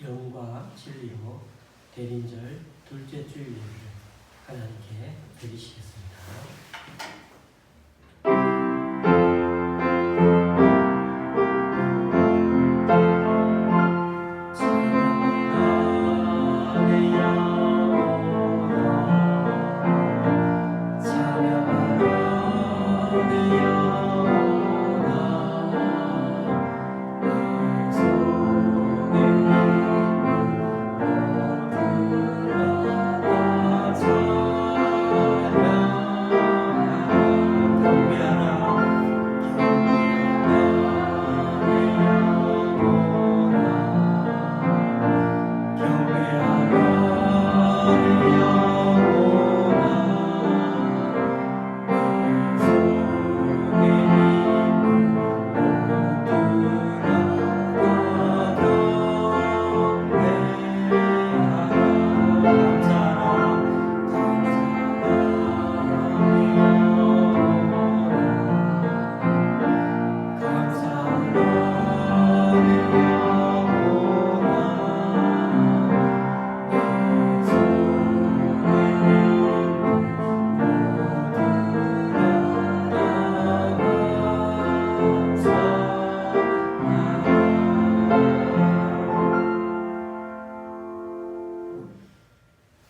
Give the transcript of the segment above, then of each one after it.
영과 진리로 대림절 둘째 주일 예배를 하나님께 드리시겠습니다.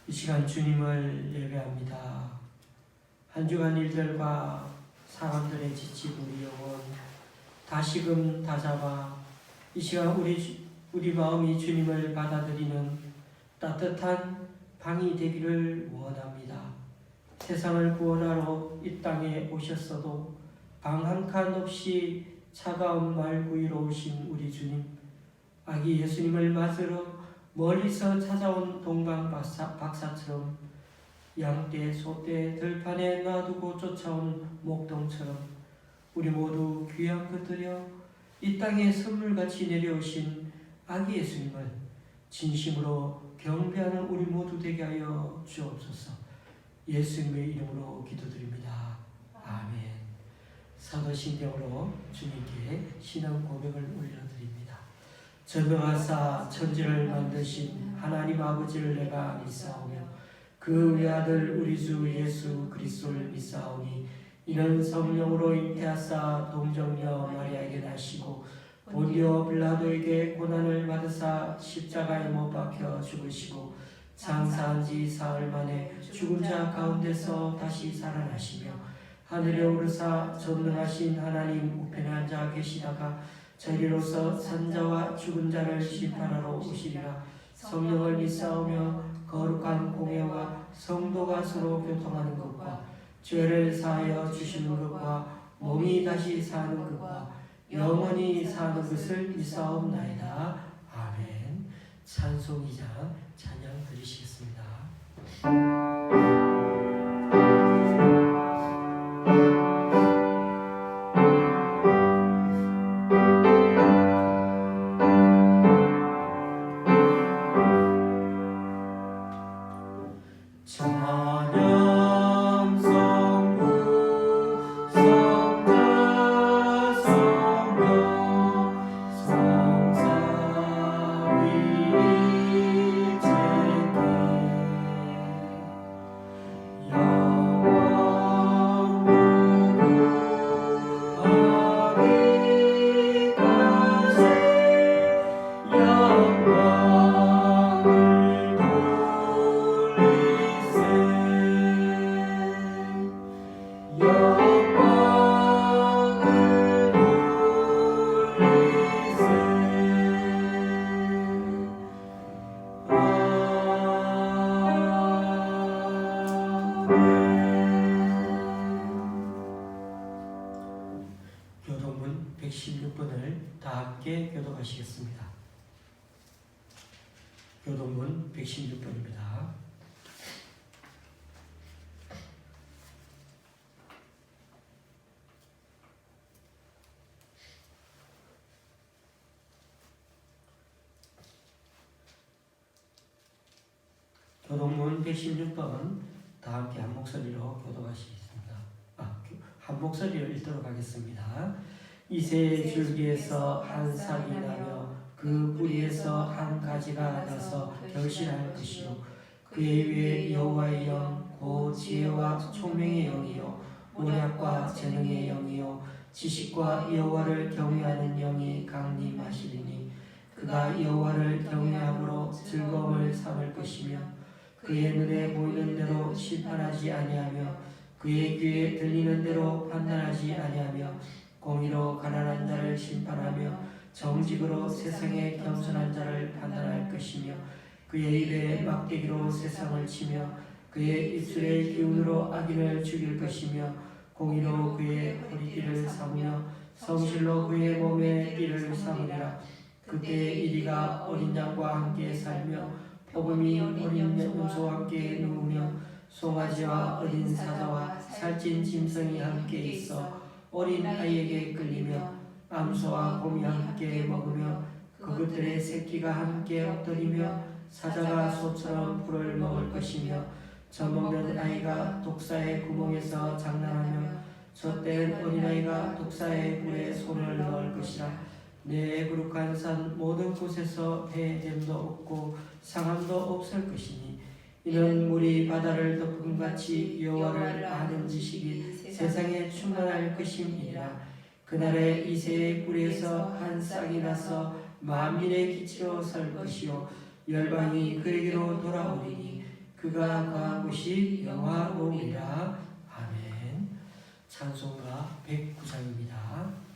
이 시간 주님을 예배합니다. 한 주간 일들과 사람들의 지친 우리 영혼 다시금 다잡아 이 시간 우리 마음이 주님을 받아들이는 따뜻한 방이 되기를 원합니다. 세상을 구원하러 이 땅에 오셨어도 방 한 칸 없이 차가운 말 구이로 오신 우리 주님, 아기 예수님을 맞으러 멀리서 찾아온 동방 박사처럼 양떼, 소떼, 들판에 놔두고 쫓아온 목동처럼 우리 모두 귀한 것들여 이 땅에 선물같이 내려오신 아기 예수님을 진심으로 경배하는 우리 모두 되게 하여 주옵소서. 예수님의 이름으로 기도드립니다. 아멘. 사도신경으로 주님께 신앙 고백을 올려드립니다. 전능하사 천지를 만드신 하나님 아버지를 내가 믿사오며 그 외아들 우리 주 예수 그리스도를 믿사오니 이는 성령으로 잉태하사 동정녀 마리아에게 나시고 본디오 빌라도에게 고난을 받으사 십자가에 못 박혀 죽으시고 장사한 지 사흘 만에 죽은 자 가운데서 다시 살아나시며 하늘에 오르사 전능하신 하나님 우편에 앉아 계시다가 저리로서 산자와 죽은 자를 심판하러 오시리라. 성령을 믿사오며 거룩한 공예와 성도가 서로 교통하는 것과 죄를 사하여 주시는 것과 몸이 다시 사는 것과 영원히 사는 것을 믿사옵나이다. 아멘. 찬송이자 찬양 드리시겠습니다. 교도문 116번을 다 함께 교독하시겠습니다. 교도문 116번입니다. 교독문 116번 다 함께 한 목소리로 교독하시겠습니다. 한 목소리로 읽도록 하겠습니다. 이새의 줄기에서 한 싹이 나며 그 뿌리에서 한 가지가 나서 결실할 것이요 그의 위에 여호와의 영 곧 지혜와 총명의 영이요 모략과 재능의 영이요 지식과 여호와를 경외하는 영이 강림하시리니 그가 여호와를 경외함으로 즐거움을 삼을 것이며 그의 눈에 보이는 대로 심판하지 아니하며 그의 귀에 들리는 대로 판단하지 아니하며 공의로 가난한 자를 심판하며 정직으로 세상에 겸손한 자를 판단할 것이며 그의 입에 막대기로 세상을 치며 그의 입술의 기운으로 악인을 죽일 것이며 공의로 그의 허리띠를 삼으며 성실로 그의 몸에 띠를 삼으리라. 그때에 이리가 어린 양과 함께 살며 복음이 어린 염소와 함께 누우며 송아지와 어린 사자와 살찐 짐승이 함께 있어 어린 아이에게 끌리며 암소와 곰이 함께 먹으며 그것들의 새끼가 함께 엎드리며 사자가 소처럼 풀을 먹을 것이며 젖먹는 아이가 독사의 구멍에서 장난하며 젖된 어린아이가 독사의 꿀에 손을 넣을 것이라. 내 거룩한 산 모든 곳에서 해됨도 없고 상함도 없을 것이니 이는 물이 바다를 덮음같이 여호와를 아는 지식이 세상에 충만할 것임이니라. 그날에 이새의 뿌리에서 한 싹이 나서 만민의 기치로 설 것이요 열방이 그에게로 돌아오리니 그가 거한 곳이 영화로우리라. 아멘. 찬송가 109장입니다.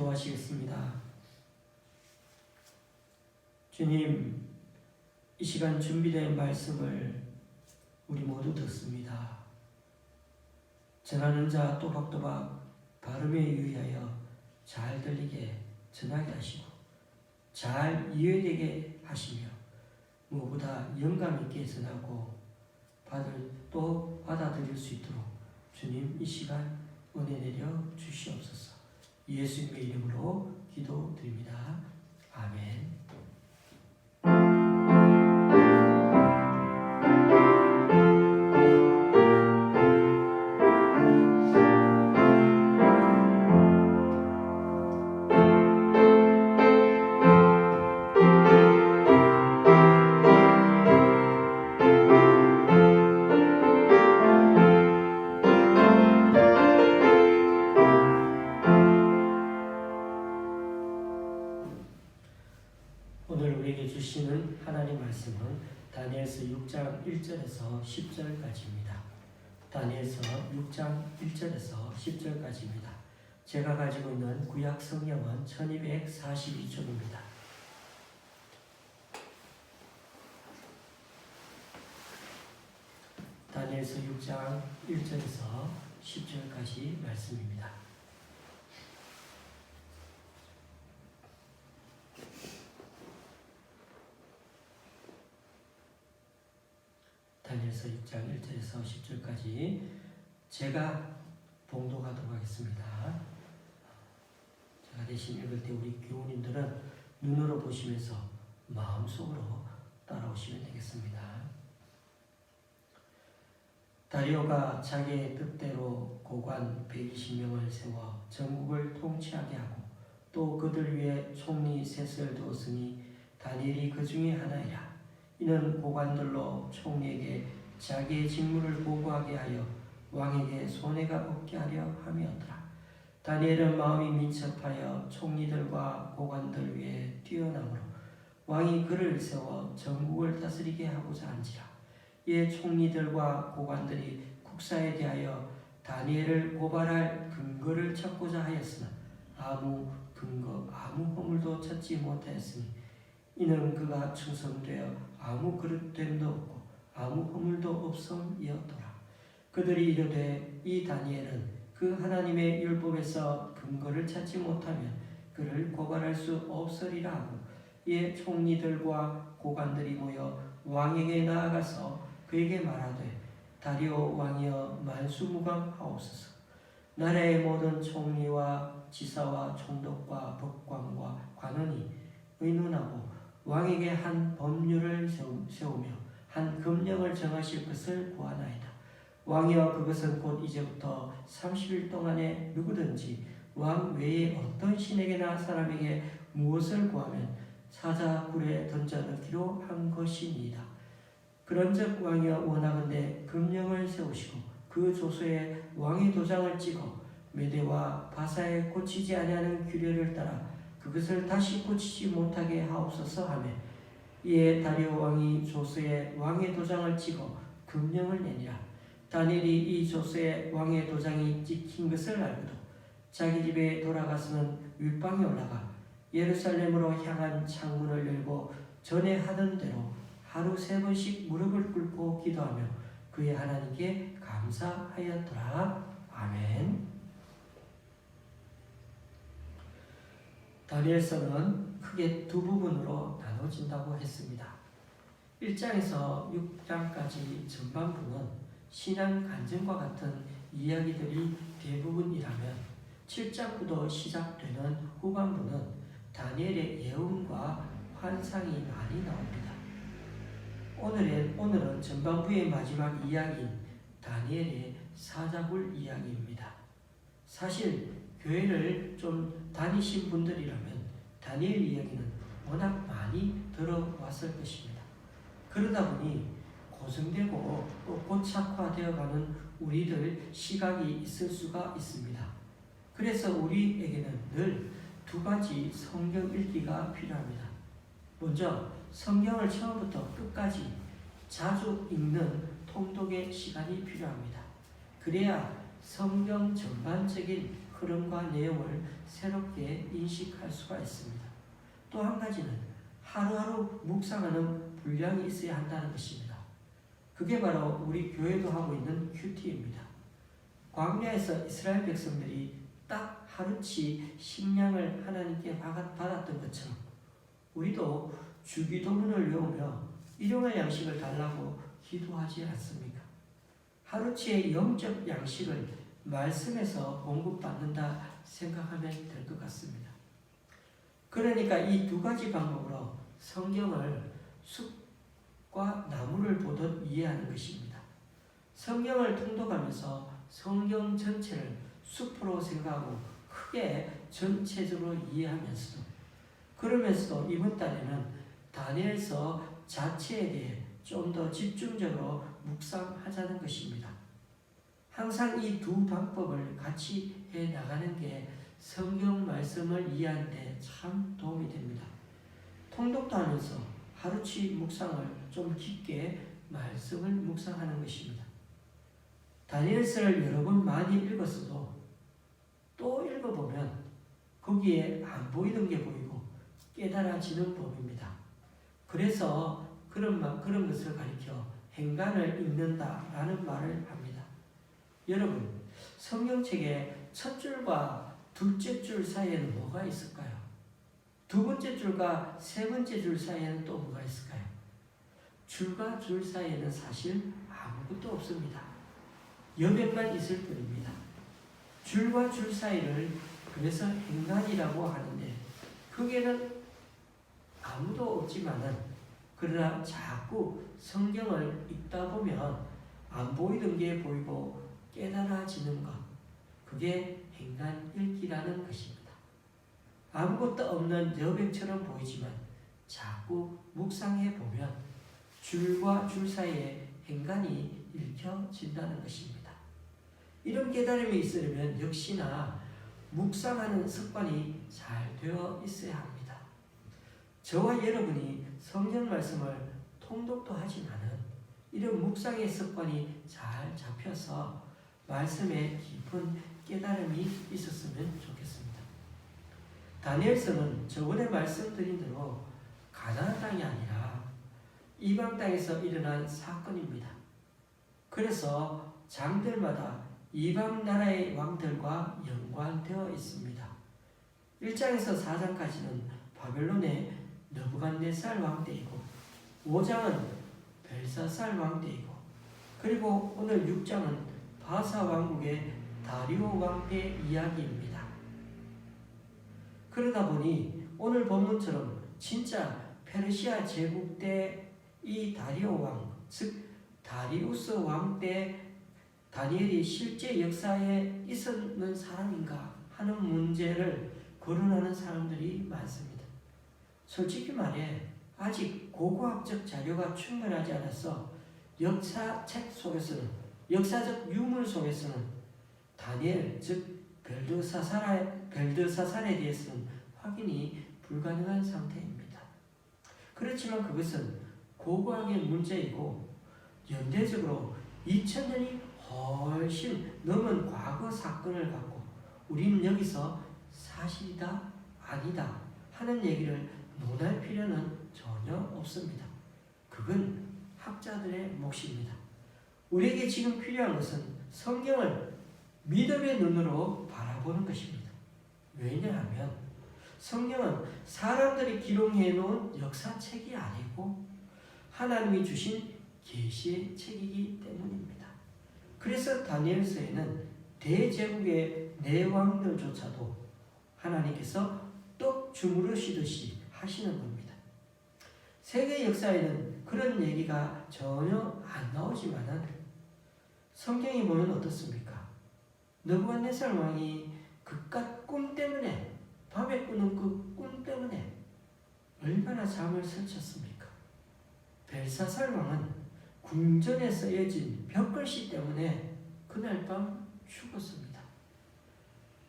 기도하시겠습니다. 주님, 이 시간 준비된 말씀을 우리 모두 듣습니다. 전하는 자 또박또박 발음에 유의하여 잘 들리게 전하게 하시고 잘 이해되게 하시며 무엇보다 영감 있게 전하고 또 받아들일 수 있도록 주님 이 시간 은혜 내려 주시옵소서. 예수님의 이름으로 기도드립니다. 아멘. 오늘 우리에게 주시는 하나님 말씀은 다니엘서 6장 1절에서 10절까지입니다. 다니엘서 6장 1절에서 10절까지입니다. 제가 가지고 있는 구약 성경은 1242쪽입니다. 다니엘서 6장 1절에서 10절까지 말씀입니다. 다니엘서 6장 1절에서 10절까지 제가 봉독하도록 하겠습니다. 제가 대신 읽을 때 우리 교우님들은 눈으로 보시면서 마음속으로 따라오시면 되겠습니다. 다리오가 자기의 뜻대로 고관 120명을 세워 전국을 통치하게 하고 또 그들 위에 총리 셋을 두었으니 다니엘이 그 중에 하나이라. 이는 고관들로 총리에게 자기의 직무를 보고하게 하여 왕에게 손해가 없게 하려 함이었더라. 다니엘은 마음이 민첩하여 총리들과 고관들 위에 뛰어나므로 왕이 그를 세워 전국을 다스리게 하고자 한지라. 이에 총리들과 고관들이 국사에 대하여 다니엘을 고발할 근거를 찾고자 하였으나 아무 허물도 찾지 못하였으니 이는 그가 충성되어 아무 그릇됨도 없고 아무 허물도 없음이었더라. 그들이 이르되 이 다니엘은 그 하나님의 율법에서 근거를 찾지 못하면 그를 고발할 수 없으리라 하고 이에 총리들과 고관들이 모여 왕에게 나아가서 그에게 말하되 다리오 왕이여 만수무강하옵소서. 나라의 모든 총리와 지사와 총독과 법관과 관원이 의논하고 왕에게 한 법률을 세우며 한 금령을 정하실 것을 구하나이다. 왕이여 그것은 곧 이제부터 30일 동안에 누구든지 왕 외에 어떤 신에게나 사람에게 무엇을 구하면 사자굴에 던져 넣기로 한 것이니이다. 그런즉 왕이여 원하건대 금령을 세우시고 그 조서에 왕의 도장을 찍어 메대와 바사에 고치지 아니하는 규례를 따라 그것을 다시 고치지 못하게 하옵소서 하며 이에 다리오 왕이 조서에 왕의 도장을 찍어 금령을 내니라. 다니엘이 이 조서에 왕의 도장이 찍힌 것을 알고도 자기 집에 돌아가서는 윗방에 올라가 예루살렘으로 향한 창문을 열고 전에 하던 대로 하루 3번씩 무릎을 꿇고 기도하며 그의 하나님께 감사하였더라. 아멘. 다니엘서는 크게 두 부분으로 나눠진다고 했습니다. 1장에서 6장까지 전반부는 신앙 간증과 같은 이야기들이 대부분이라면 7장부터 시작되는 후반부는 다니엘의 예언과 환상이 많이 나옵니다. 오늘은 전반부의 마지막 이야기인 다니엘의 사자굴 이야기입니다. 사실 교회를 좀 다니신 분들이라면 다니엘 이야기는 워낙 많이 들어왔을 것입니다. 그러다 보니 고정되고 고착화되어가는 우리들 시각이 있을 수가 있습니다. 그래서 우리에게는 늘 두 가지 성경 읽기가 필요합니다. 먼저 성경을 처음부터 끝까지 자주 읽는 통독의 시간이 필요합니다. 그래야 성경 전반적인 흐름과 내용을 새롭게 인식할 수가 있습니다. 또 한 가지는 하루하루 묵상하는 분량이 있어야 한다는 것입니다. 그게 바로 우리 교회도 하고 있는 큐티입니다. 광야에서 이스라엘 백성들이 딱 하루치 식량을 하나님께 받았던 것처럼 우리도 주기도문을 외우며 일용할 양식을 달라고 기도하지 않습니까? 하루치의 영적 양식을 말씀에서 공급받는다 생각하면 될 것 같습니다. 그러니까 이 두 가지 방법으로 성경을 숲과 나무를 보듯 이해하는 것입니다. 성경을 통독하면서 성경 전체를 숲으로 생각하고 크게 전체적으로 이해하면서도 그러면서도 이번 달에는 다니엘서 자체에 대해 좀 더 집중적으로 묵상하자는 것입니다. 항상 이 두 방법을 같이 해 나가는 게 성경 말씀을 이해하는 데 참 도움이 됩니다. 통독도 하면서 하루치 묵상을 좀 깊게 말씀을 묵상하는 것입니다. 다니엘서를 여러 번 많이 읽었어도 또 읽어보면 거기에 안 보이던 게 보이고 깨달아지는 법입니다. 그래서 그런 것을 가리켜 행간을 읽는다라는 말을 합니다. 여러분, 성경책의 첫 줄과 둘째 줄 사이에는 뭐가 있을까요? 두 번째 줄과 세 번째 줄 사이에는 또 뭐가 있을까요? 줄과 줄 사이에는 사실 아무것도 없습니다. 여백만 있을 뿐입니다. 줄과 줄 사이를 그래서 행간이라고 하는데 그게는 아무도 없지만은 그러나 자꾸 성경을 읽다 보면 안 보이던 게 보이고 깨달아지는 것, 그게 행간 읽기라는 것입니다. 아무것도 없는 여백처럼 보이지만 자꾸 묵상해 보면 줄과 줄 사이에 행간이 읽혀진다는 것입니다. 이런 깨달음이 있으려면 역시나 묵상하는 습관이 잘 되어 있어야 합니다. 저와 여러분이 성경 말씀을 통독도 하지만은 이런 묵상의 습관이 잘 잡혀서 말씀에 깊은 깨달음이 있었으면 좋겠습니다. 다니엘서는 저번에 말씀드린 대로 가나안 땅이 아니라 이방 땅에서 일어난 사건입니다. 그래서 장들마다 이방 나라의 왕들과 연관되어 있습니다. 1장에서 4장까지는 바벨론의 느부갓네살 왕때이고 5장은 벨사살 왕때이고 그리고 오늘 6장은 바사 왕국의 다리오 왕때 이야기입니다. 그러다 보니 오늘 본문처럼 진짜 페르시아 제국 때 이 다리오 왕, 즉 다리우스 왕 때 다니엘이 실제 역사에 있었는 사람인가 하는 문제를 거론하는 사람들이 많습니다. 솔직히 말해 아직 고고학적 자료가 충분하지 않아서 역사책 속에서는 역사적 유물 속에서는 다니엘 즉 벨드사살에 대해서는 확인이 불가능한 상태입니다. 그렇지만 그것은 고고학의 문제이고 연대적으로 2000년이 훨씬 넘은 과거 사건을 갖고 우리는 여기서 사실이다 아니다 하는 얘기를 논할 필요는 전혀 없습니다. 그건 학자들의 몫입니다. 우리에게 지금 필요한 것은 성경을 믿음의 눈으로 바라보는 것입니다. 왜냐하면 성경은 사람들이 기록해 놓은 역사책이 아니고 하나님이 주신 계시의 책이기 때문입니다. 그래서 다니엘서에는 대제국의 내왕들조차도 하나님께서 떡 주무르시듯이 하시는 겁니다. 세계 역사에는 그런 얘기가 전혀 안 나오지만은 성경이 보면 어떻습니까? 느부갓네살 왕이 그깟 꿈 때문에 밤에 꾸는 그 꿈 때문에 얼마나 잠을 설쳤습니까? 벨사살 왕은 궁전에 쓰여진 벽글씨 때문에 그날 밤 죽었습니다.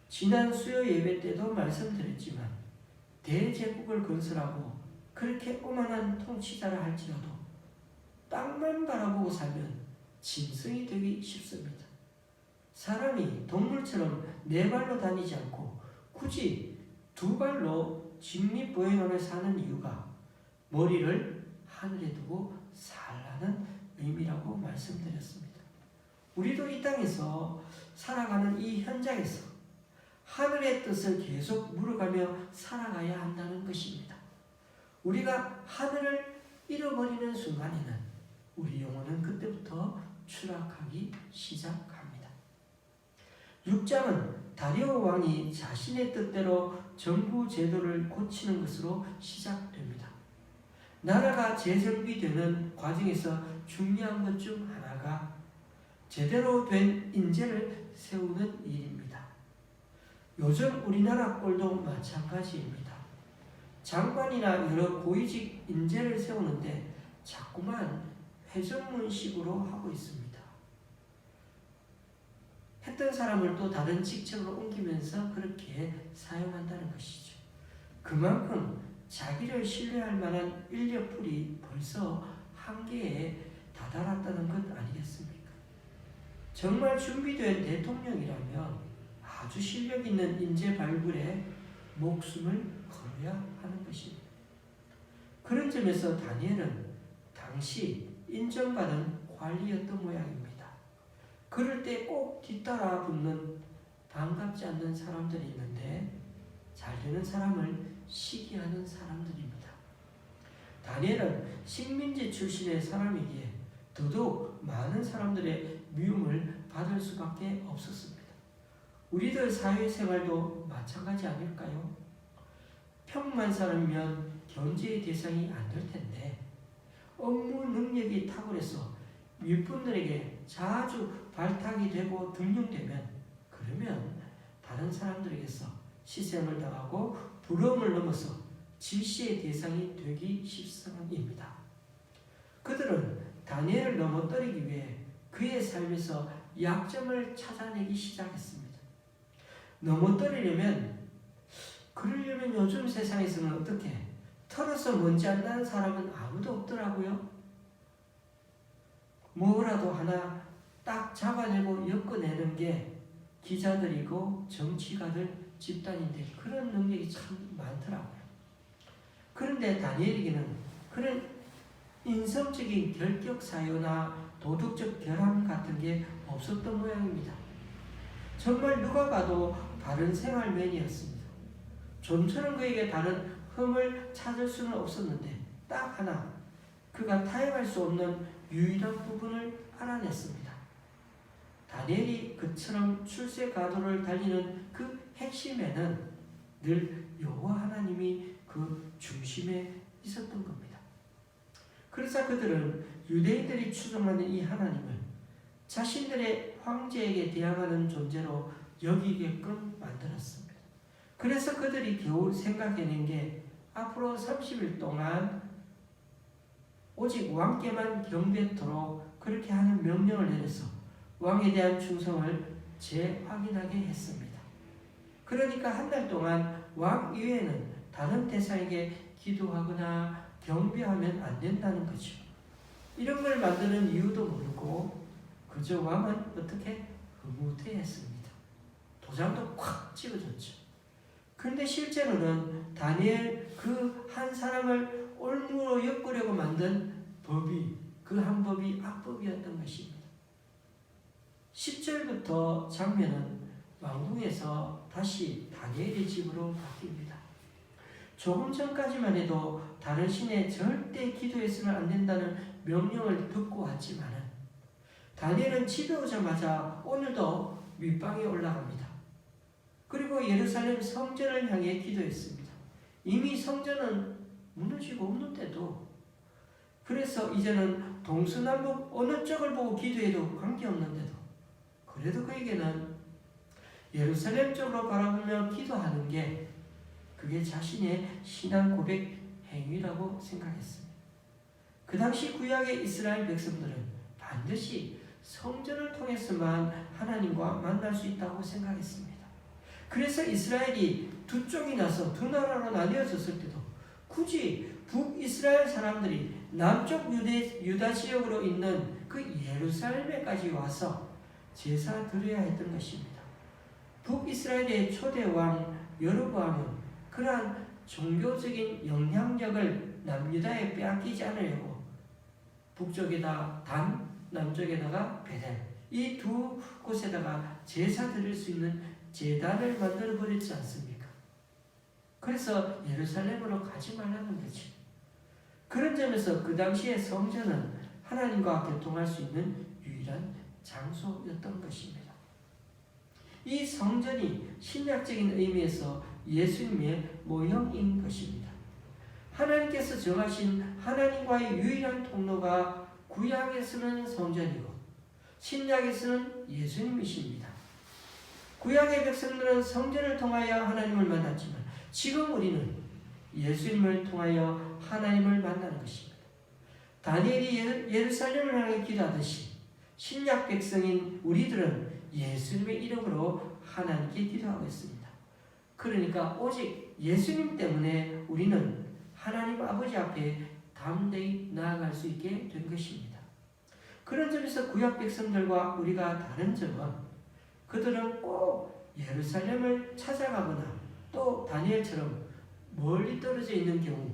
지난 수요 예배 때도 말씀드렸지만 대제국을 건설하고 그렇게 오만한 통치자라 할지라도 땅만 바라보고 살면 짐승이 되기 쉽습니다. 사람이 동물처럼 네 발로 다니지 않고 굳이 두 발로 직립보행하며 사는 이유가 머리를 하늘에 두고 살라는 의미라고 말씀드렸습니다. 우리도 이 땅에서 살아가는 이 현장에서 하늘의 뜻을 계속 물어가며 살아가야 한다는 것입니다. 우리가 하늘을 잃어버리는 순간에는 우리 영혼은 그때부터 추락하기 시작합니다. 6장은 다리오 왕이 자신의 뜻대로 정부 제도를 고치는 것으로 시작됩니다. 나라가 재정비되는 과정에서 중요한 것 중 하나가 제대로 된 인재를 세우는 일입니다. 요즘 우리나라 꼴도 마찬가지입니다. 장관이나 여러 고위직 인재를 세우는데 자꾸만 회전문식으로 하고 있습니다. 했던 사람을 또 다른 직책으로 옮기면서 그렇게 사용한다는 것이죠. 그만큼 자기를 신뢰할 만한 인력풀이 벌써 한계에 다다랐다는 것 아니겠습니까? 정말 준비된 대통령이라면 아주 실력 있는 인재 발굴에 목숨을 걸어야 하는 것입니다. 그런 점에서 다니엘은 당시 인정받은 관리였던 모양입니다. 그럴 때 꼭 뒤따라 붙는 반갑지 않는 사람들이 있는데 잘 되는 사람을 시기하는 사람들입니다. 다니엘은 식민지 출신의 사람이기에 더더욱 많은 사람들의 미움을 받을 수밖에 없었습니다. 우리들 사회생활도 마찬가지 아닐까요? 평범한 사람이면 견제의 대상이 안 될 텐데 업무 능력이 탁월해서 윗분들에게 자주 발탁이 되고 등용되면 그러면 다른 사람들에게서 시샘을 당하고 부러움을 넘어서 질시의 대상이 되기 십상입니다. 그들은 다니엘을 넘어뜨리기 위해 그의 삶에서 약점을 찾아내기 시작했습니다. 넘어뜨리려면 그러려면 요즘 세상에서는 어떻게 털어서 먼지 안 나는 사람은 아무도 없더라고요. 뭐라도 하나 딱 잡아내고 엮어내는 게 기자들이고 정치가들 집단인데 그런 능력이 참 많더라고요. 그런데 다니엘에게는 그런 인성적인 결격 사유나 도덕적 결함 같은 게 없었던 모양입니다. 정말 누가 봐도 바른 생활맨이었습니다. 좀처럼 그에게 다른 흠을 찾을 수는 없었는데 딱 하나 그가 타협할 수 없는 유일한 부분을 알아냈습니다. 다니엘이 그처럼 출세가도를 달리는 그 핵심에는 늘 여호와 하나님이 그 중심에 있었던 겁니다. 그래서 그들은 유대인들이 추종하는 이 하나님을 자신들의 황제에게 대항하는 존재로 여기게끔 만들었습니다. 그래서 그들이 겨우 생각해낸 게 앞으로 30일 동안 오직 왕께만 경배토록 그렇게 하는 명령을 내려서 왕에 대한 충성을 재확인하게 했습니다. 그러니까 한 달 동안 왕 이외에는 다른 대상에게 기도하거나 경배하면 안 된다는 거죠. 이런 걸 만드는 이유도 모르고 그저 왕은 어떻게 흐뭇해했습니다. 도장도 콱 찍어줬죠. 그런데 실제로는 다니엘 그 한 사람을 올무로 엮으려고 만든 법이 그 한 법이 악법이었던 것입니다. 10절부터 장면은 왕궁에서 다시 다니엘의 집으로 바뀝니다. 조금 전까지만 해도 다른 신에 절대 기도해서는 안 된다는 명령을 듣고 왔지만은 다니엘은 집에 오자마자 오늘도 윗방에 올라갑니다. 그리고 예루살렘 성전을 향해 기도했습니다. 이미 성전은 무너지고 없는데도 그래서 이제는 동서남북 어느 쪽을 보고 기도해도 관계없는데도 그래도 그에게는 예루살렘 쪽으로 바라보며 기도하는 게 그게 자신의 신앙 고백 행위라고 생각했습니다. 그 당시 구약의 이스라엘 백성들은 반드시 성전을 통해서만 하나님과 만날 수 있다고 생각했습니다. 그래서 이스라엘이 두 쪽이 나서 두 나라로 나뉘어졌을 때도 굳이 북이스라엘 사람들이 남쪽 유다 지역으로 있는 그 예루살렘에까지 와서 제사 드려야 했던 것입니다. 북이스라엘의 초대 왕 여로보암은 그러한 종교적인 영향력을 남유다에 빼앗기지 않으려고 북쪽에다 단, 남쪽에다가 베델 이 두 곳에다가 제사 드릴 수 있는 제단을 만들어 버렸지 않습니까? 그래서 예루살렘으로 가지 말라는 거지. 그런 점에서 그 당시의 성전은 하나님과 교통할 수 있는 유일한 장소였던 것입니다. 이 성전이 신약적인 의미에서 예수님의 모형인 것입니다. 하나님께서 정하신 하나님과의 유일한 통로가 구약에서는 성전이고 신약에서는 예수님이십니다. 구약의 백성들은 성전을 통하여 하나님을 만났지만 지금 우리는 예수님을 통하여 하나님을 만나는 것입니다. 다니엘이 예루살렘을 향해 기도하듯이 신약 백성인 우리들은 예수님의 이름으로 하나님께 기도하고 있습니다. 그러니까 오직 예수님 때문에 우리는 하나님 아버지 앞에 담대히 나아갈 수 있게 된 것입니다. 그런 점에서 구약 백성들과 우리가 다른 점은 그들은 꼭 예루살렘을 찾아가거나 또 다니엘처럼 멀리 떨어져 있는 경우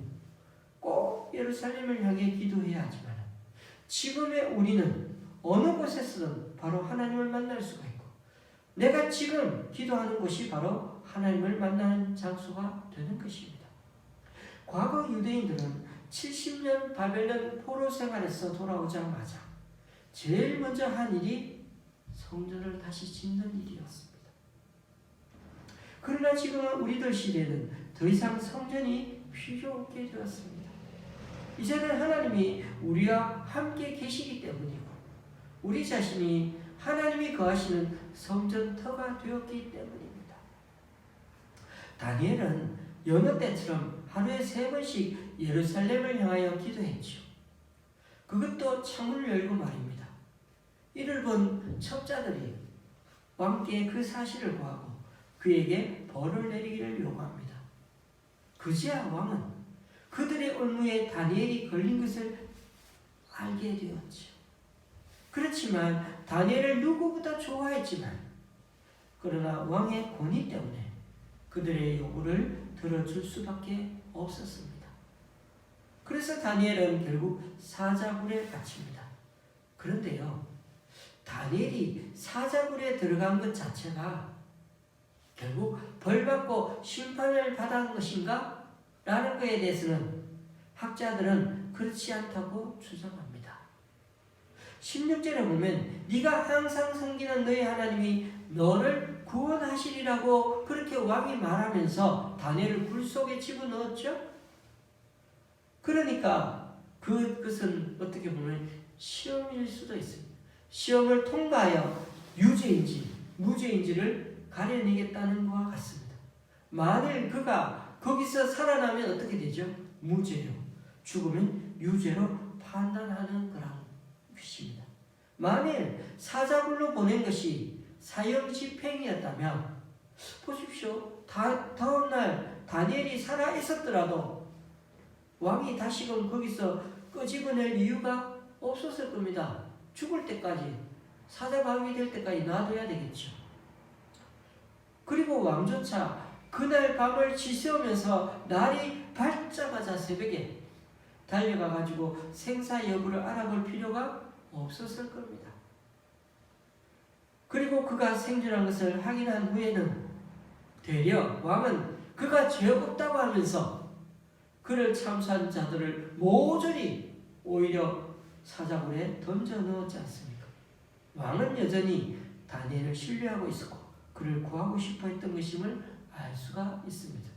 꼭 예루살렘을 향해 기도해야 하지만 지금의 우리는 어느 곳에서든 바로 하나님을 만날 수가 있고 내가 지금 기도하는 곳이 바로 하나님을 만나는 장소가 되는 것입니다. 과거 유대인들은 70년 바벨론 포로 생활에서 돌아오자마자 제일 먼저 한 일이 성전을 다시 짓는 일이었습니다. 그러나 지금은 우리들 시대에는 더 이상 성전이 필요 없게 되었습니다. 이제는 하나님이 우리와 함께 계시기 때문이고 우리 자신이 하나님이 거하시는 성전터가 되었기 때문입니다. 다니엘은 여느 때처럼 하루에 3번씩 예루살렘을 향하여 기도했죠. 그것도 창문을 열고 말입니다. 이를 본 첩자들이 왕께 그 사실을 고하고 그에게 벌을 내리기를 요구합니다. 그제야 왕은 그들의 업무에 다니엘이 걸린 것을 알게 되었죠. 그렇지만 다니엘을 누구보다 좋아했지만 그러나 왕의 권위 때문에 그들의 요구를 들어줄 수밖에 없었습니다. 그래서 다니엘은 결국 사자굴에 갇힙니다. 그런데요, 다니엘이 사자굴에 들어간 것 자체가 결국 벌받고 심판을 받은 것인가? 라는 것에 대해서는 학자들은 그렇지 않다고 주장합니다. 16절에 보면 네가 항상 섬기는 너의 하나님이 너를 구원하시리라고 그렇게 왕이 말하면서 다니엘을 굴 속에 집어넣었죠. 그러니까 그것은 어떻게 보면 시험일 수도 있습니다. 시험을 통과하여 유죄인지 무죄인지를 가려내겠다는 것과 같습니다. 만일 그가 거기서 살아나면 어떻게 되죠? 무죄요. 죽으면 유죄로 판단하는 거란 것입니다. 만일 사자굴로 보낸 것이 사형 집행이었다면 보십시오. 다음날 다니엘이 살아 있었더라도 왕이 다시금 거기서 끄집어낼 이유가 없었을 겁니다. 죽을 때까지 사자감이 될 때까지 놔둬야 되겠죠. 그리고 왕조차 그날 밤을 지새우면서 날이 밝자마자 새벽에 달려가가지고 생사 여부를 알아볼 필요가 없었을 겁니다. 그리고 그가 생존한 것을 확인한 후에는 되려 왕은 그가 죄 없다고 하면서 그를 참수한 자들을 모조리 오히려 사자굴에 던져 넣었지 않습니까? 왕은 여전히 다니엘을 신뢰하고 있었고 그를 구하고 싶어 했던 것임을 알 수가 있습니다.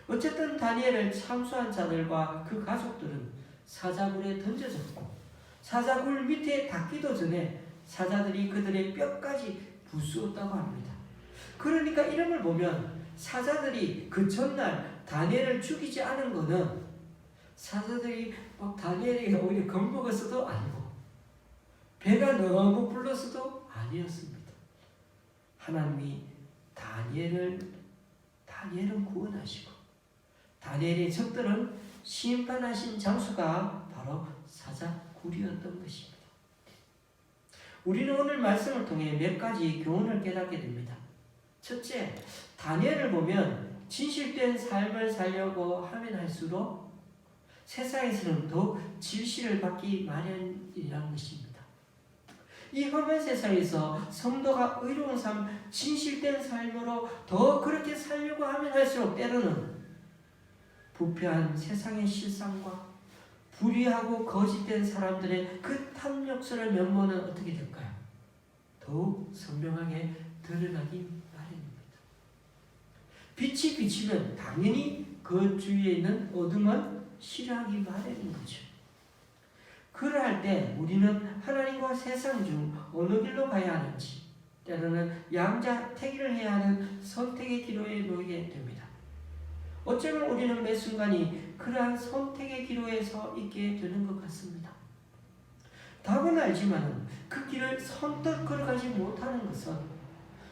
어쨌든 다니엘을 참수한 자들과 그 가족들은 사자굴에 던져졌고 사자굴 밑에 닿기도 전에 사자들이 그들의 뼈까지 부수었다고 합니다. 그러니까 이름을 보면 사자들이 그 전날 다니엘을 죽이지 않은 것은 사자들이 막 다니엘에게 오히려 겁먹었어도 아니고 배가 너무 불렀어도 아니었습니다. 하나님이 다니엘은 구원하시고 다니엘의 적들은 심판하신 장소가 바로 사자굴이었던 것입니다. 우리는 오늘 말씀을 통해 몇 가지 교훈을 깨닫게 됩니다. 첫째, 다니엘을 보면 진실된 삶을 살려고 하면 할수록 세상에서는 더욱 질시를 받기 마련이라는 것입니다. 이 험한 세상에서 성도가 의로운 삶, 진실된 삶으로 더 그렇게 살려고 하면 할수록 때로는 부패한 세상의 실상과 불의하고 거짓된 사람들의 그 탐욕스러운 면모는 어떻게 될까요? 더욱 선명하게 드러나기 마련입니다. 빛이 비치면 당연히 그 주위에 있는 어둠은 싫어하기 마련인 거죠. 그러할 때 우리는 하나님과 세상 중 어느 길로 가야 하는지, 때로는 양자택일을 해야 하는 선택의 기로에 놓이게 됩니다. 어쩌면 우리는 매 순간이 그러한 선택의 기로에 서 있게 되는 것 같습니다. 답은 알지만 그 길을 선뜻 걸어가지 못하는 것은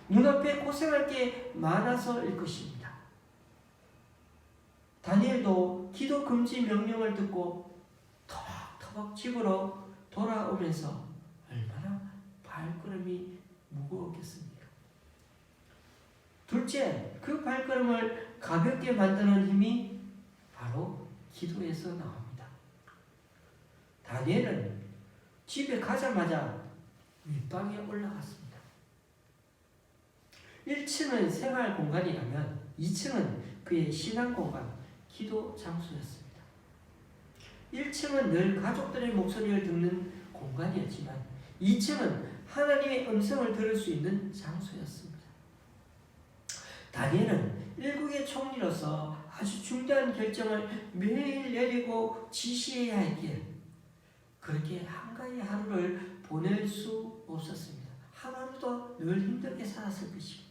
눈앞에 고생할 게 많아서일 것입니다. 다니엘도 기도 금지 명령을 듣고 터벅터벅 집으로 돌아오면서 얼마나 발걸음이 무거웠겠습니까? 둘째, 그 발걸음을 가볍게 만드는 힘이 바로 기도에서 나옵니다. 다니엘은 집에 가자마자 윗방에 올라갔습니다. 1층은 생활 공간이라면 2층은 그의 신앙 공간, 기도 장소였습니다. 1층은 늘 가족들의 목소리를 듣는 공간이었지만 2층은 하나님의 음성을 들을 수 있는 장소였습니다. 다니엘은 일국의 총리로서 아주 중대한 결정을 매일 내리고 지시해야 했기에 그렇게 한가위 하루를 보낼 수 없었습니다. 하루도 늘 힘들게 살았을 것입니다.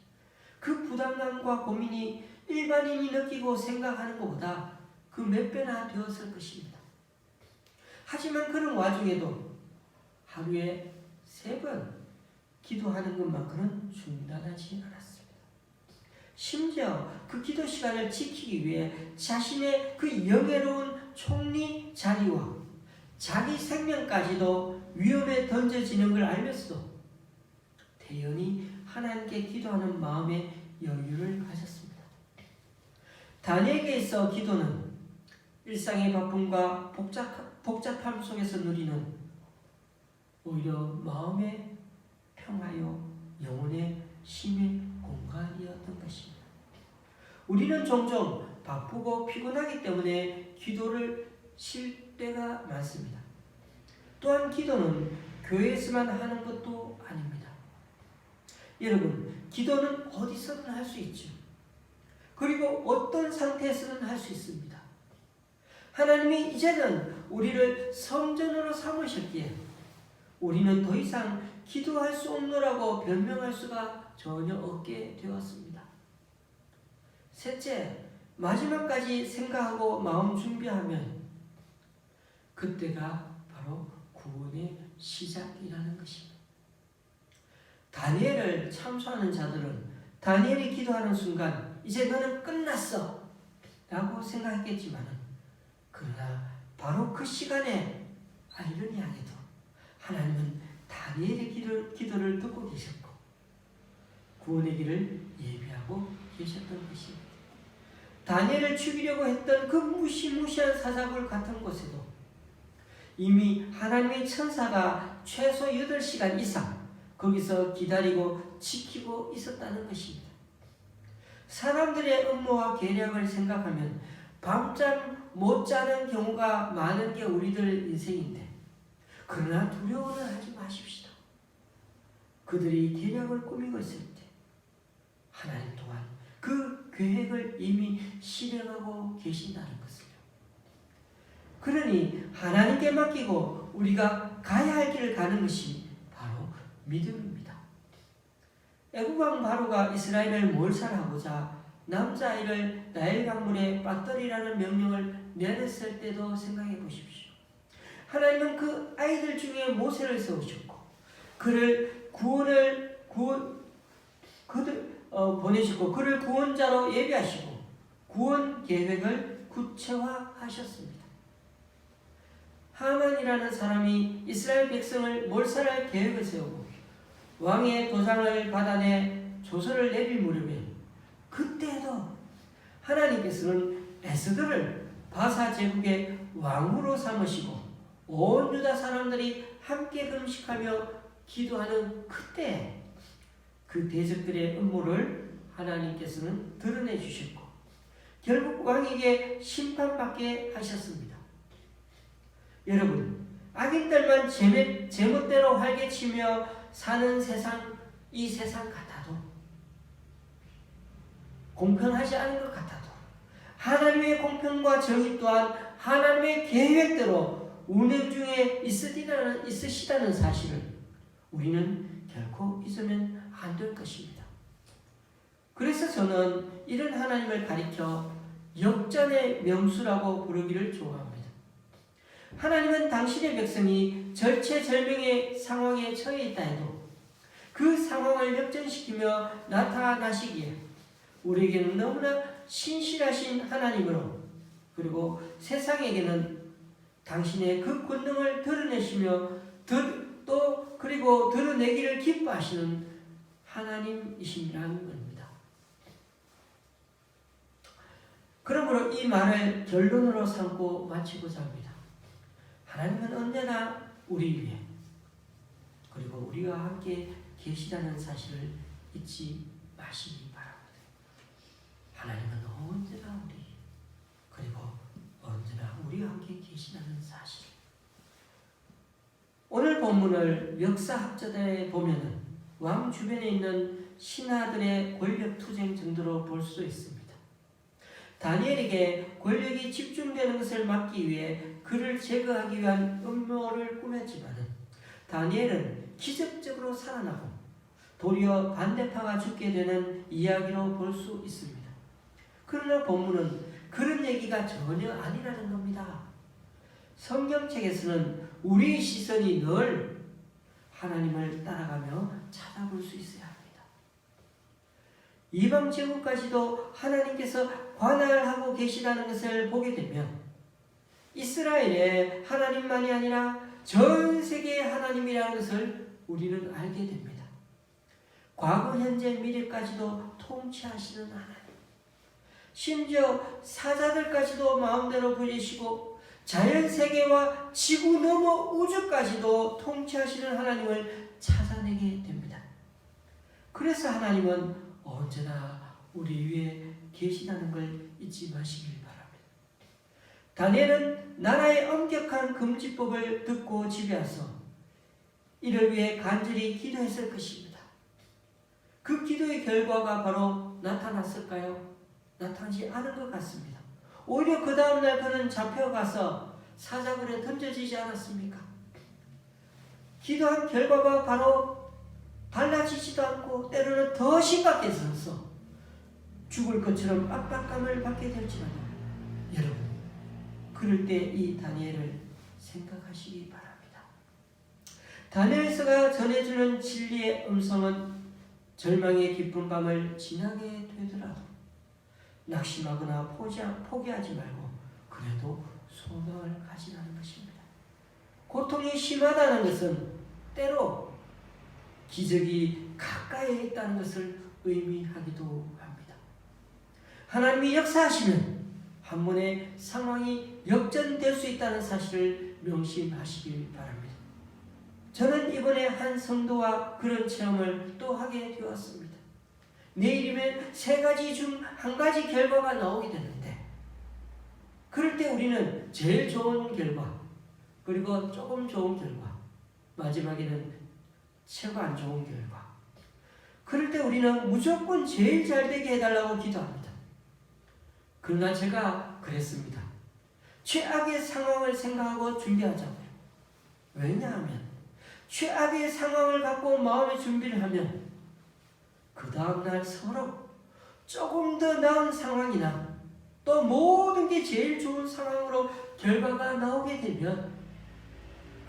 그 부담감과 고민이 일반인이 느끼고 생각하는 것보다 그 몇 배나 되었을 것입니다. 하지만 그런 와중에도 하루에 3번 기도하는 것만큼은 중단하지 않았습니다. 심지어 그 기도 시간을 지키기 위해 자신의 그 영예로운 총리 자리와 자기 생명까지도 위험에 던져지는 걸 알면서도 태연히 하나님께 기도하는 마음의 여유를 가졌습니다. 다니엘에게 있어 기도는 일상의 바쁨과 복잡함 속에서 누리는 오히려 마음의 평화요 영혼의 쉼의 공간이었던 것입니다. 우리는 종종 바쁘고 피곤하기 때문에 기도를 쉴 때가 많습니다. 또한 기도는 교회에서만 하는 것도 아닙니다. 여러분, 기도는 어디서든 할 수 있죠. 그리고 어떤 상태에서든 할 수 있습니다. 하나님이 이제는 우리를 성전으로 삼으셨기에 우리는 더 이상 기도할 수 없노라고 변명할 수가 전혀 없게 되었습니다. 셋째, 마지막까지 생각하고 마음 준비하면 그때가 바로 구원의 시작이라는 것입니다. 다니엘을 참소하는 자들은 다니엘이 기도하는 순간 이제 너는 끝났어 라고 생각했겠지만 그러나 바로 그 시간에 아이러니하게도 하나님은 다니엘의 기도를 듣고 계셨고 구원의 길을 예비하고 계셨던 것입니다. 다니엘을 죽이려고 했던 그 무시무시한 사자굴 같은 곳에도 이미 하나님의 천사가 최소 8시간 이상 거기서 기다리고 지키고 있었다는 것입니다. 사람들의 음모와 계략을 생각하면 밤잠 못 자는 경우가 많은 게 우리들 인생인데 그러나 두려워는 하지 마십시다. 그들이 계략을 꾸미고 있을 때 하나님 또한 그 계획을 이미 실행하고 계신다는 것을요. 그러니 하나님께 맡기고 우리가 가야 할 길을 가는 것이 바로 믿음입니다. 애굽왕 바로가 이스라엘을 몰살하고자 남자아이를 나일 강물에 빠뜨리라는 명령을 내렸을 때도 생각해 보십시오. 하나님은 그 아이들 중에 모세를 세우셨고 그를 보내시고 그를 구원자로 예비하시고 구원 계획을 구체화하셨습니다. 하만이라는 사람이 이스라엘 백성을 몰살할 계획을 세우고 왕의 도장을 받아내 조서를 내릴 무렵에 그때도 하나님께서는 에스더를 바사 제국의 왕으로 삼으시고 온 유다 사람들이 함께 금식하며 기도하는 그때 그 대적들의 음모를 하나님께서는 드러내 주셨고 결국 왕에게 심판받게 하셨습니다. 여러분, 악인들만 제멋대로 활개치며 사는 세상, 이 세상 같아도 공평하지 않은 것 같아도 하나님의 공평과 정의 또한 하나님의 계획대로 운행 중에 있으시다는 사실을 우리는 결코 잊으면 안 될 것입니다. 그래서 저는 이런 하나님을 가리켜 역전의 명수라고 부르기를 좋아합니다. 하나님은 당신의 백성이 절체절명의 상황에 처해 있다 해도 그 상황을 역전시키며 나타나시기에 우리에게는 너무나 신실하신 하나님으로 그리고 세상에게는 당신의 그 권능을 드러내시며 그리고 드러내기를 기뻐하시는 하나님이시라는 겁니다. 그러므로 이 말을 결론으로 삼고 마치고자 합니다. 하나님은 언제나 우리 위해 그리고 우리와 함께 계시다는 사실을 잊지 마시기 바랍니다. 하나님은 언제나 우리 그리고 언제나 우리와 함께 계시다는 사실. 오늘 본문을 역사학자들에 보면은 왕 주변에 있는 신하들의 권력 투쟁 정도로 볼 수 있습니다. 다니엘에게 권력이 집중되는 것을 막기 위해 그를 제거하기 위한 음모를 꾸몄지만 다니엘은 기적적으로 살아나고 도리어 반대파가 죽게 되는 이야기로 볼 수 있습니다. 그러나 본문은 그런 얘기가 전혀 아니라는 겁니다. 성경책에서는 우리의 시선이 늘 하나님을 따라가며 찾아볼 수 있어야 합니다. 이방 제국까지도 하나님께서 관할하고 계시다는 것을 보게 되면 이스라엘의 하나님만이 아니라 전 세계의 하나님이라는 것을 우리는 알게 됩니다. 과거, 현재, 미래까지도 통치하시는 하나님. 심지어 사자들까지도 마음대로 부리시고 자연세계와 지구 너머 우주까지도 통치하시는 하나님을 찾아내게 됩니다. 그래서 하나님은 언제나 우리 위에 계시다는 걸 잊지 마시길 바랍니다. 다니엘은 나라의 엄격한 금지법을 듣고 집에 와서 이를 위해 간절히 기도했을 것입니다. 그 기도의 결과가 바로 나타났을까요? 나타나지 않은 것 같습니다. 오히려 그 다음날 그는 잡혀가서 사자굴에 던져지지 않았습니까? 기도한 결과가 바로 달라지지도 않고 때로는 더 심각해져서 죽을 것처럼 압박감을 받게 될지라도 여러분 그럴 때 이 다니엘을 생각하시기 바랍니다. 다니엘서가 전해주는 진리의 음성은 절망의 깊은 밤을 지나게 되더라도 낙심하거나 포기하지 말고 그래도 소망을 가지라는 것입니다. 고통이 심하다는 것은 때로 기적이 가까이에 있다는 것을 의미하기도 합니다. 하나님이 역사하시면 한 번에 상황이 역전될 수 있다는 사실을 명심하시길 바랍니다. 저는 이번에 한 성도와 그런 체험을 또 하게 되었습니다. 내일이면 3가지 중 1가지 결과가 나오게 되는데 그럴 때 우리는 제일 좋은 결과 그리고 조금 좋은 결과 마지막에는 최고 안 좋은 결과 그럴 때 우리는 무조건 제일 잘 되게 해달라고 기도합니다. 그러나 제가 그랬습니다. 최악의 상황을 생각하고 준비하자고요. 왜냐하면 최악의 상황을 갖고 마음의 준비를 하면 그 다음날 서로 조금 더 나은 상황이나 또 모든 게 제일 좋은 상황으로 결과가 나오게 되면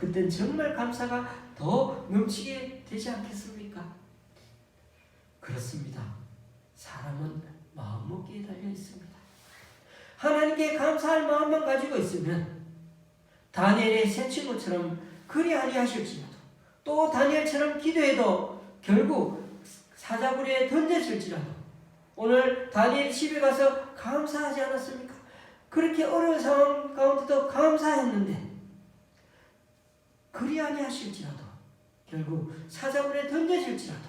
그땐 정말 감사가 더 넘치게 되지 않겠습니까? 그렇습니다. 사람은 마음먹기에 달려 있습니다. 하나님께 감사할 마음만 가지고 있으면 다니엘의 세 친구처럼 그리 아니하실지라도, 또 다니엘처럼 기도해도 결국 사자굴에 던졌을지라도, 오늘 다니엘 집에 가서 감사하지 않았습니까? 그렇게 어려운 상황 가운데도 감사했는데, 그리 아니하실지라도, 결국 사자굴에 던져질지라도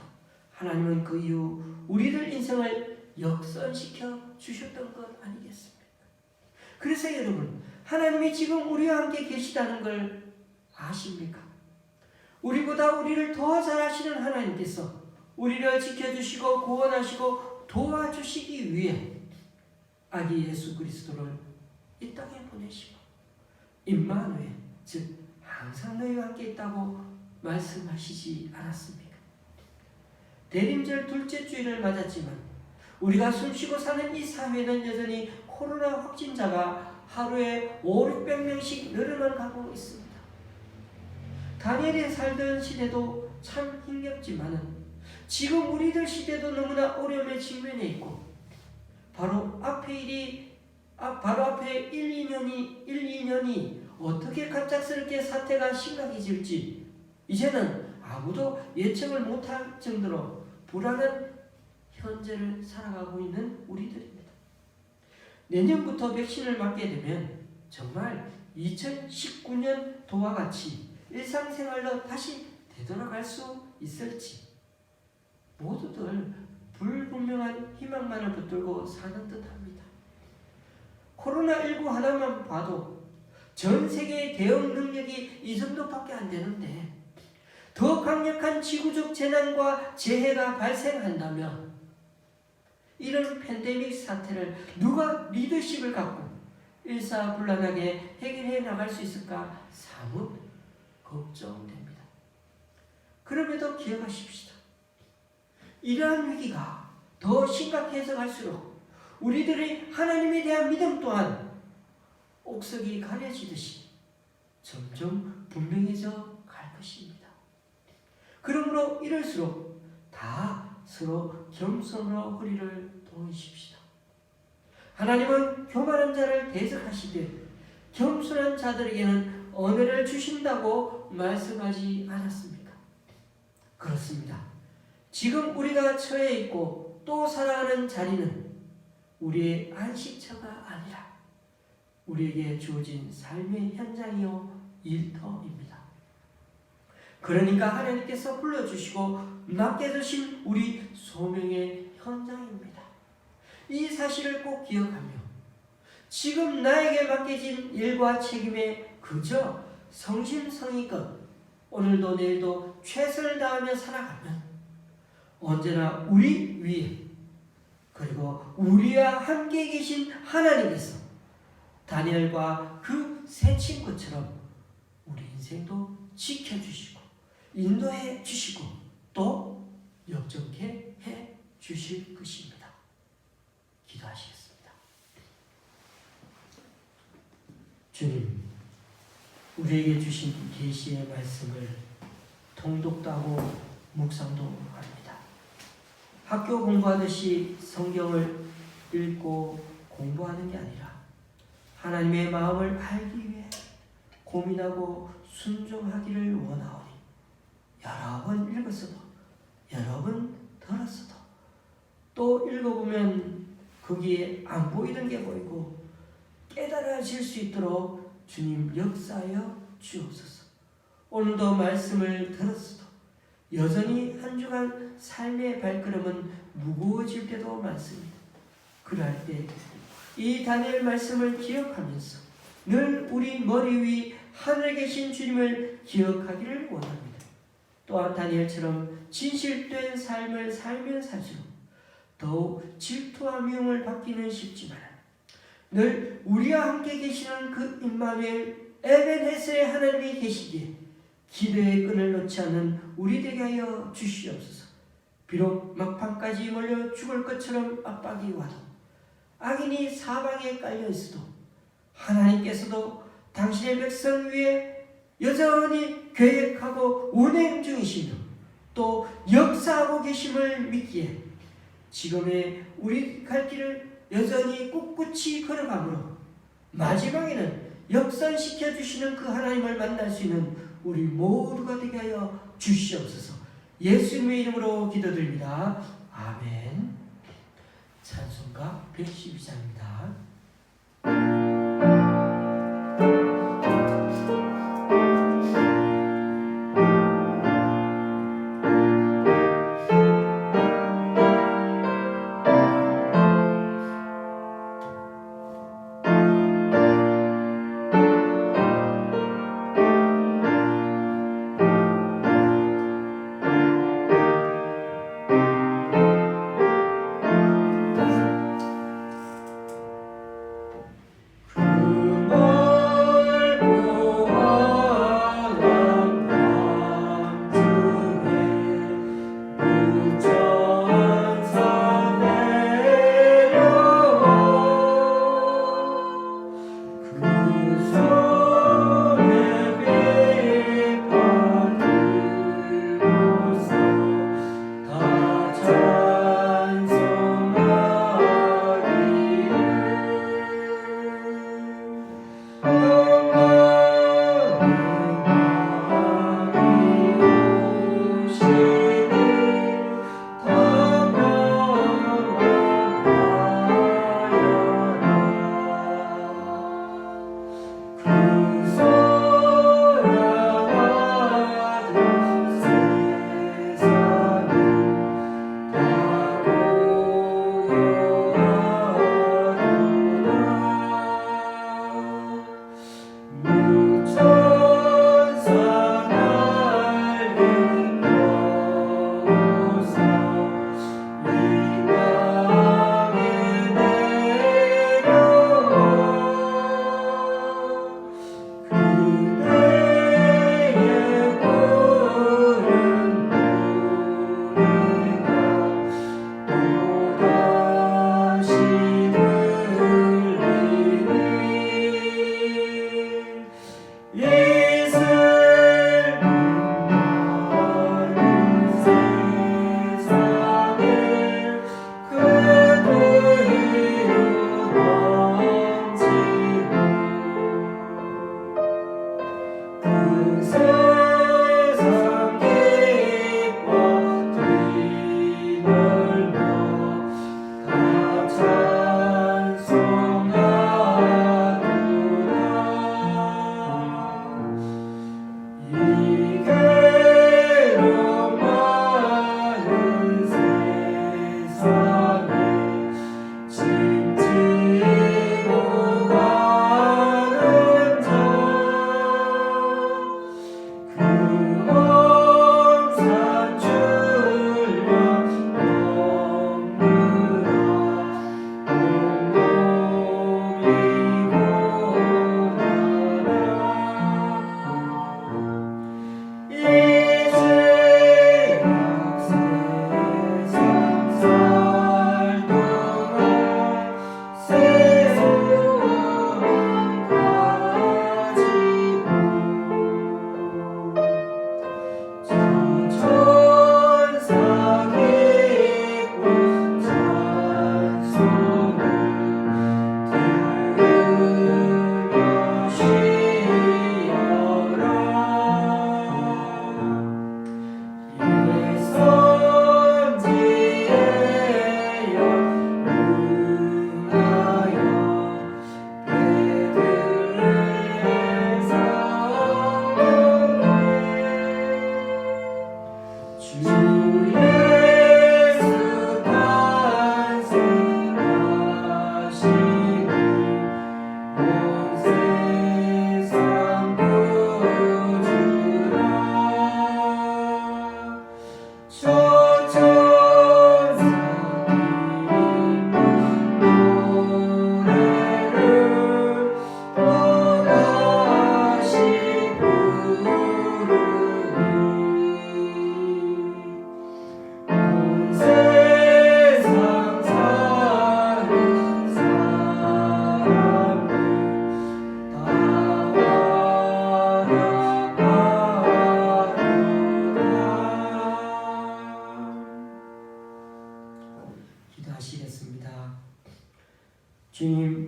하나님은 그 이후 우리들 인생을 역선시켜 주셨던 것 아니겠습니까? 그래서 여러분, 하나님이 지금 우리와 함께 계시다는 걸 아십니까? 우리보다 우리를 더 잘 아시는 하나님께서 우리를 지켜주시고 구원하시고 도와주시기 위해 아기 예수 그리스도를 이 땅에 보내시고 임마누엘, 즉 항상 너희와 함께 있다고 말씀하시지 않았습니까? 대림절 둘째 주일을 맞았지만 우리가 숨쉬고 사는 이 사회는 여전히 코로나 확진자가 하루에 500~600명씩 늘어만 가고 있습니다. 다니엘이 살던 시대도 참 힘겹지만은 지금 우리들 시대도 너무나 어려움에 직면해 있고, 바로 앞에 1, 2년이 어떻게 갑작스럽게 사태가 심각해질지 이제는 아무도 예측을 못할 정도로 불안한 현재를 살아가고 있는 우리들입니다. 내년부터 백신을 맞게 되면 정말 2019년도와 같이 일상생활로 다시 되돌아갈 수 있을지 모두들 불분명한 희망만을 붙들고 사는 듯합니다. 코로나19 하나만 봐도 전 세계의 대응 능력이 이 정도밖에 안 되는데, 더 강력한 지구적 재난과 재해가 발생한다면 이런 팬데믹 사태를 누가 리더십을 갖고 일사불란하게 해결해 나갈 수 있을까 사뭇 걱정됩니다. 그럼에도 기억하십시다. 이러한 위기가 더 심각해서 갈수록 우리들의 하나님에 대한 믿음 또한 옥석이 가려지듯이 점점 분명해져 갈 것입니다. 그러므로 이럴수록 다 서로 겸손으로 허리를 동이십시다. 하나님은 교만한 자를 대적하시되 겸손한 자들에게는 은혜를 주신다고 말씀하지 않았습니까? 그렇습니다. 지금 우리가 처해 있고 또 살아가는 자리는 우리의 안식처가 아니라 우리에게 주어진 삶의 현장이요 일터입니다. 그러니까 하나님께서 불러주시고 맡겨주신 우리 소명의 현장입니다. 이 사실을 꼭 기억하며 지금 나에게 맡겨진 일과 책임에 그저 성심성의껏 오늘도 내일도 최선을 다하며 살아가면 언제나 우리 위에, 그리고 우리와 함께 계신 하나님께서 다니엘과 그 세 친구처럼 우리 인생도 지켜주시고 인도해 주시고 또 역정케 해 주실 것입니다. 기도하시겠습니다. 주님, 우리에게 주신 계시의 말씀을 통독도 하고 묵상도 합니다. 학교 공부하듯이 성경을 읽고 공부하는 게 아니라 하나님의 마음을 알기 위해 고민하고 순종하기를 원하오니 여러 번 읽었어도 여러 번 들었어도 또 읽어보면 거기에 안 보이는 게 보이고 깨달아질 수 있도록 주님 역사하여 주옵소서. 오늘도 말씀을 들었어도 여전히 한 주간 삶의 발걸음은 무거워질 때도 많습니다. 그럴 때 이 다니엘 말씀을 기억하면서 늘 우리 머리 위 하늘에 계신 주님을 기억하기를 원합니다. 또한 다니엘처럼 진실된 삶을 살면 살수록 더욱 질투와 미움을 받기는 쉽지만 늘 우리와 함께 계시는 그 임마누엘 에벤헤셀의 하나님이 계시기에 기도의 끈을 놓지 않는 우리 되게 하여 주시옵소서. 비록 막판까지 몰려 죽을 것처럼 압박이 와도 악인이 사방에 깔려 있어도 하나님께서도 당신의 백성 위에 여전히 계획하고 운행 중이시며 또 역사하고 계심을 믿기에 지금의 우리 갈 길을 여전히 꿋꿋이 걸어가므로 마지막에는 역선시켜 주시는 그 하나님을 만날 수 있는 우리 모두가 되게 하여 주시옵소서. 예수님의 이름으로 기도드립니다. 아멘. 찬송가 112장입니다.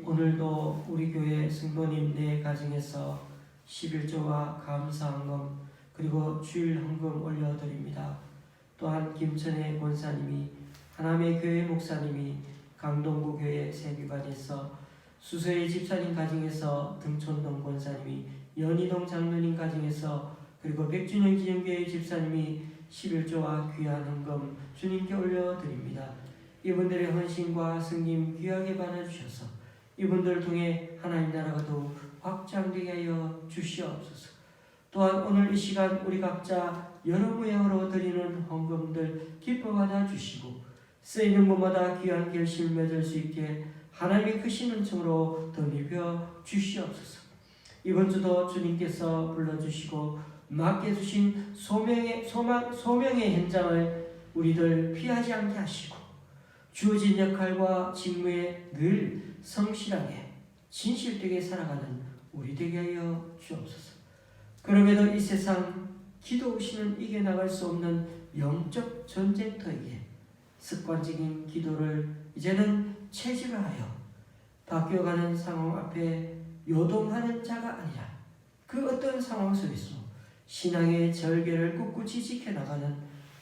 오늘도 우리 교회 성도님 내 가정에서 11조와 감사헌금 그리고 주일 헌금 올려드립니다. 또한 김천의 권사님이, 하남의 교회 목사님이, 강동구 교회 세교관에서, 수서의 집사님 가정에서 등촌동 권사님이, 연희동 장로님 가정에서, 그리고 백준영 기념교회 집사님이 11조와 귀한 헌금 주님께 올려드립니다. 이분들의 헌신과 승림 귀하게 받아주셔서 이분들을 통해 하나님 나라가 더욱 확장되게 하여 주시옵소서. 또한 오늘 이 시간 우리 각자 여러 모양으로 드리는 헌금들 기뻐 받아주시고 쓰이는 곳마다 귀한 결실을 맺을 수 있게 하나님의 크신 은총으로 덧입혀 주시옵소서. 이번 주도 주님께서 불러주시고 맡겨주신 소명의 현장을 우리들 피하지 않게 하시고 주어진 역할과 직무에 늘 성실하게 진실되게 살아가는 우리 되게 하여 주옵소서. 그럼에도 이 세상 기도 없이는 이겨나갈 수 없는 영적 전쟁터에게 습관적인 기도를 이제는 체질화하여 바뀌어가는 상황 앞에 요동하는 자가 아니라 그 어떤 상황 속에서 신앙의 절개를 꿋꿋이 지켜나가는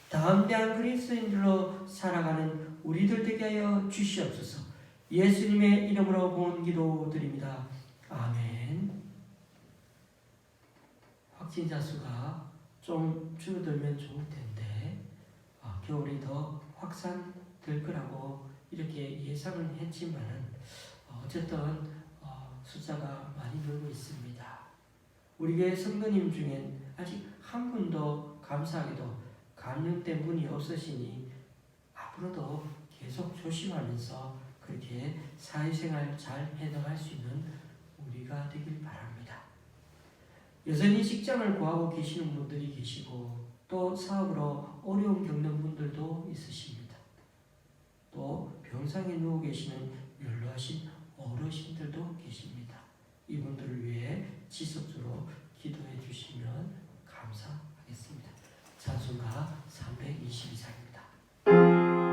담대한 그리스도인들로 살아가는 우리들 되게 하여 주시옵소서. 예수님의 이름으로 본기도 드립니다. 아멘. 확진자 수가 좀 줄어들면 좋을 텐데 겨울이 더 확산될 거라고 이렇게 예상은 했지만은 어쨌든 숫자가 많이 늘고 있습니다. 우리 교회 성도님 중엔 아직 한 분도 감사하게도 감염된 분이 없으시니 앞으로도 계속 조심하면서 그렇게 사회생활 잘 해나갈 수 있는 우리가 되길 바랍니다. 여전히 직장을 구하고 계시는 분들이 계시고 또 사업으로 어려움 겪는 분들도 있으십니다. 또 병상에 누워 계시는 연로하신 어르신들도 계십니다. 이분들을 위해 지속적으로 기도해 주시면 감사하겠습니다. 찬송가 322장입니다.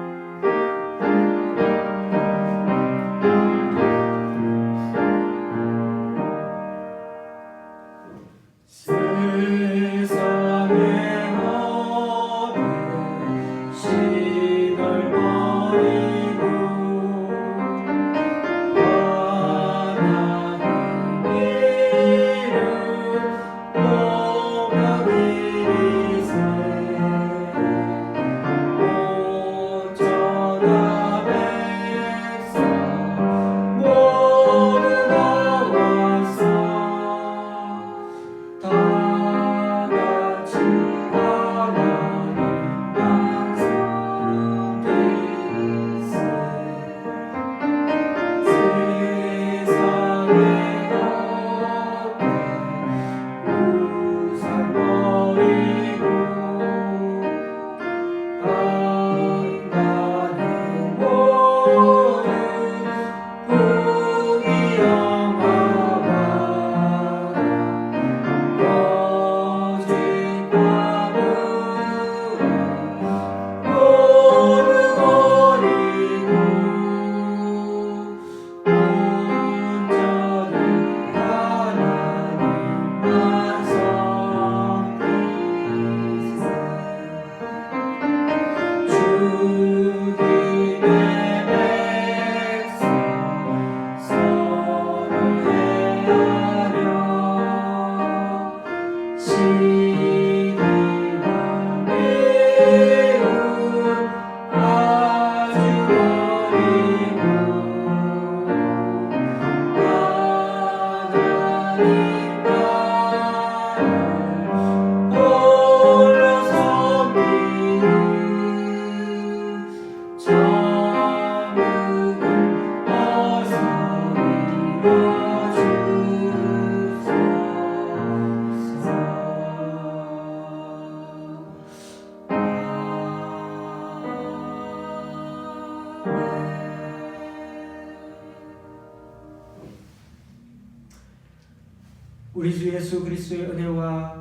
우리 주 예수 그리스도의 은혜와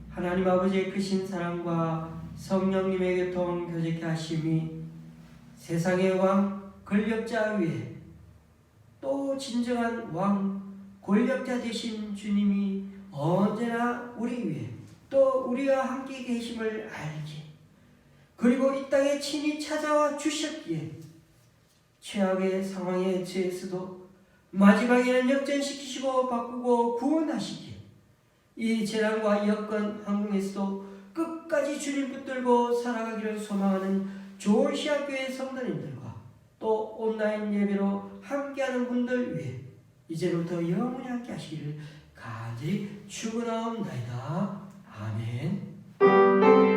하나님 아버지의 크신 사랑과 성령님의 교통 교제케 하심이 세상의 왕 권력자 위에 또 진정한 왕 권력자 되신 주님이 언제나 우리 위해 또 우리와 함께 계심을 알기, 그리고 이 땅에 친히 찾아와 주셨기에 최악의 상황에 처했어도 마지막에는 역전시키시고 바꾸고 구원하시기에 이 재난과 여건 환경에서도 끝까지 주님 붙들고 살아가기를 소망하는 조시아교회 성도님들과 또 온라인 예배로 함께하는 분들 위해 이제부터 영원히 함께 하시기를 간절히 축원하옵나이다. 아멘.